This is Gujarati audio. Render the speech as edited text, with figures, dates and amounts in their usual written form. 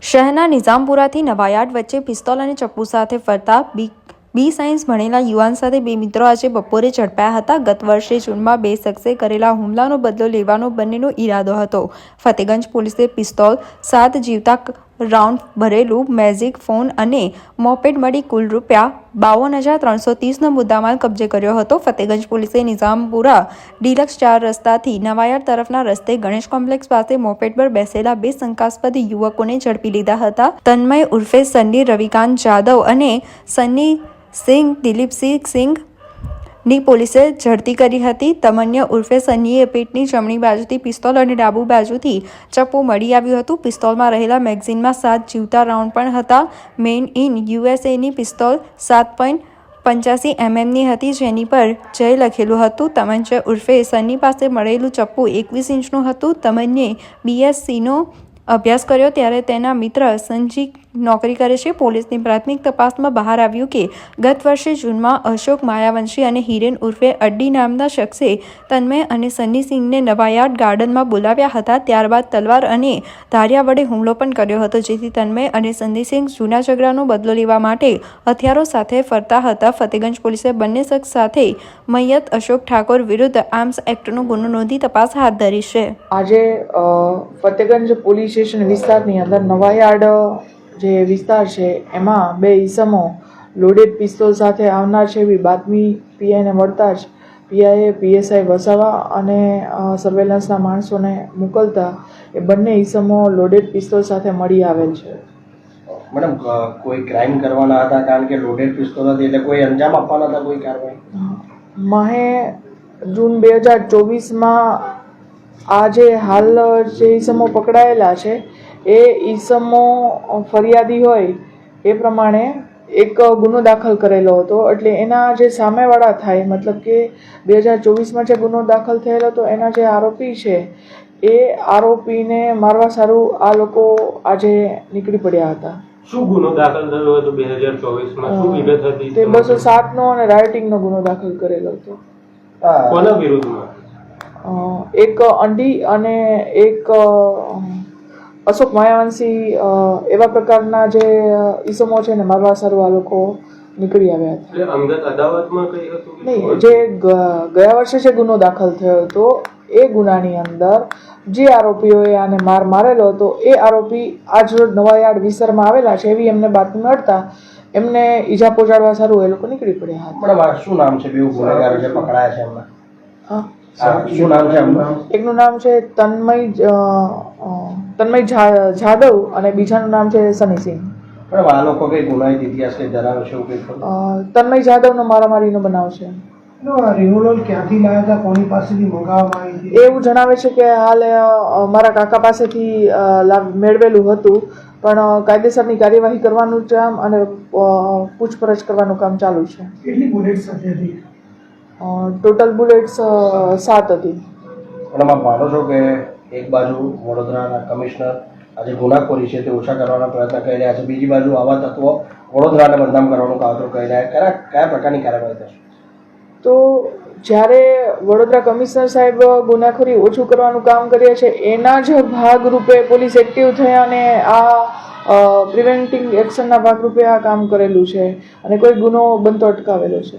શહેરના નિઝામપુરાથી નવાયાર્ડ વચ્ચે પિસ્તોલ અને ચપ્પુ સાથે ફરતા બી સાયન્સ ભણેલા યુવાન સાથે બે મિત્રો આજે બપોરે ઝડપાયા હતા. ગત વર્ષે જૂનમાં બે શખ્સે કરેલા હુમલાનો બદલો લેવાનો બંનેનો ઈરાદો હતો. ફતેગંજ પોલીસે પિસ્તોલ, 7 જીવતા રાઉન્ડ ભરેલું મેજિક ફોન અને મોપેડ મળી કુલ ₹52,330નો મુદ્દામાલ કબજે કર્યો હતો. ફતેગંજ પોલીસે નિઝામપુરા ડિલક્સ 4 રસ્તાથી નવાયાર્ડ તરફના રસ્તે ગણેશ કોમ્પ્લેક્સ પાસે મોપેડ પર બેસેલા બે શંકાસ્પદ યુવકોને ઝડપી લીધા હતા. તન્મય ઉર્ફે સન્ની રવિકાંત જાદવ અને સન્ની સિંઘ દિલીપસિંહ સિંઘ ની પોલીસે ઝડપી કરી હતી. તમન્ય ઉર્ફે સન્નીએ પેટની જમણી બાજુથી પિસ્તોલ અને ડાબી બાજુથી ચપ્પુ મળી આવ્યું હતું. પિસ્તોલમાં રહેલા મેગઝીનમાં 7 જીવતા રાઉન્ડ પણ હતા. મેડ ઇન યુએસએની પિસ્તોલ 7.85 mm હતી, જેની પર જય લખેલું હતું. તમન્ય ઉર્ફે સન્ની પાસે મળેલું ચપ્પુ 21 ઇંચનું હતું. તમન્યે BScનો અભ્યાસ કર્યો ત્યારે તેના મિત્ર સંજીવ નોકરી કરે છે. પોલીસની પ્રાથમિક તપાસમાં બહાર આવ્યું કે ગત વર્ષે જૂનમાં અશોક માયાવંશી અને હિરેન ઉર્ફે અડ્ડી નામના શખ્સે તન્મય અને સન્ની સિંઘને નવાયાર્ડ ગાર્ડનમાં બોલાવ્યા હતા. ત્યારબાદ તલવાર અને ધારિયા વડે હુમલો પણ કર્યો હતો, જેથી તન્મય અને સન્ની સિંઘ જૂના ઝઘડાનો બદલો લેવા માટે હથિયારો સાથે ફરતા હતા. ફતેગંજ પોલીસે બંને શખ્સ સાથે મૈયત અશોક ઠાકોર વિરુદ્ધ આર્મ્સ એક્ટનો ગુનો નોંધી તપાસ હાથ ધરી છે. આજે ફતેગંજ પોલીસ સ્ટેશન વિસ્તારની અંદર નવાયાર્ડ જે વિસ્તાર છે એમાં બે ઈસમો લોડેડ પિસ્તોલ સાથે આવનાર છે એવી બાતમી પીઆઈને મળતા જ પીઆઈએ PSI વસાવા અને સર્વેલન્સના માણસોને મોકલતા એ બંને ઈસમો લોડેડ પિસ્તોલ સાથે મળી આવેલ છે. મેડમ, કોઈ ક્રાઇમ કરવાના હતા? કારણ કે લોડેડ પિસ્તોલ હતી એટલે કોઈ અંજામ આપવાના હતા, કોઈ કાર્યવાહી? માહે જૂન 2024માં આ જે હાલ જે ઈસમો પકડાયેલા છે એ ઈસમો ફરિયાદી હોય એ પ્રમાણે એક ગુનો દાખલ કરેલો હતો. એટલે એના જે સામેવાળા થાય, મતલબ કે 2024માં જે ગુનો દાખલ થયેલો હતો એના જે આરોપી છે એ આરોપીને મારવા સારું આ લોકો આજે નીકળી પડ્યા હતા. શું ગુનો દાખલ થયો હતો 2024માં? શું વિગત હતી? તે 207નો અને રાયોટિંગનો ગુનો દાખલ કરેલો હતો. કોના વિરુદ્ધમાં? એક અંડી અને એક અશોક માયાવંશી એવા પ્રકારના જે ઈસમો છે ને મારવા સારું આ લોકો નીકળી આવ્યા હતા. અંગત અદાવતમાં કઈ હતું? નહીં, જે ગયા વર્ષે જે ગુનો દાખલ થયો હતો એ ગુનાની અંદર જે આરોપીઓએ આને મારેલો હતો એ આરોપી આજરોજ નવાયાર્ડ વિસ્તારમાં આવેલા છે એવી એમને બાતમી મળતા એમને ઈજા પહોંચાડવા સારું એ લોકો નીકળી પડ્યા હતા. મેડમ, શું નામ છે બે ગુનેગારો જે પકડાયા છે એમના? હા, શું નામ છે એમનું? એકનું નામ છે તન્મય જાદવ અને બીજાનું નામ છે સની સિંહ. મેડમ, આ લોકો કઈ ગુનાહિત ઇતિહાસ કઈ ધરાવે છે એવું કઈ? તન્મય જાદવનો મારામારીનો બનાવ છે. રિવોલ્વર ક્યાંથી લાવ્યા હતા, કોની પાસેથી મંગાવવામાં આવી હતી? એવું જણાવે છે કે હાલ મારા કાકા પાસેથી મેળવેલું હતું, પણ કાયદેસરની કાર્યવાહી કરવાનું કામ અને પૂછપરછ કરવાનું કામ ચાલુ છે. કેટલી બુલેટ સાથે હતી? ટોટલ બુલેટ્સ 7 હતી. પણ આપ માનો છો કે એક બાજુ વડોદરાના કમિશનર આજે ગુનાખોરી છે તે ઓછા કરવાનો પ્રયત્ન કરી રહ્યા છે, બીજી બાજુ આવા તત્વો વડોદરાને બદનામ કરવાનું કાવતરું કરી રહ્યા, કયા પ્રકારની કાર્યવાહી થશે? તો જ્યારે વડોદરા કમિશનર સાહેબ ગુનાખોરી ઓછું કરવાનું કામ કરીએ છે એના જ ભાગરૂપે પોલીસ એક્ટિવ થઈ અને આ પ્રિવેન્ટિંગ એક્શનના ભાગરૂપે આ કામ કરેલું છે અને કોઈ ગુનો બનતો અટકાવેલો છે.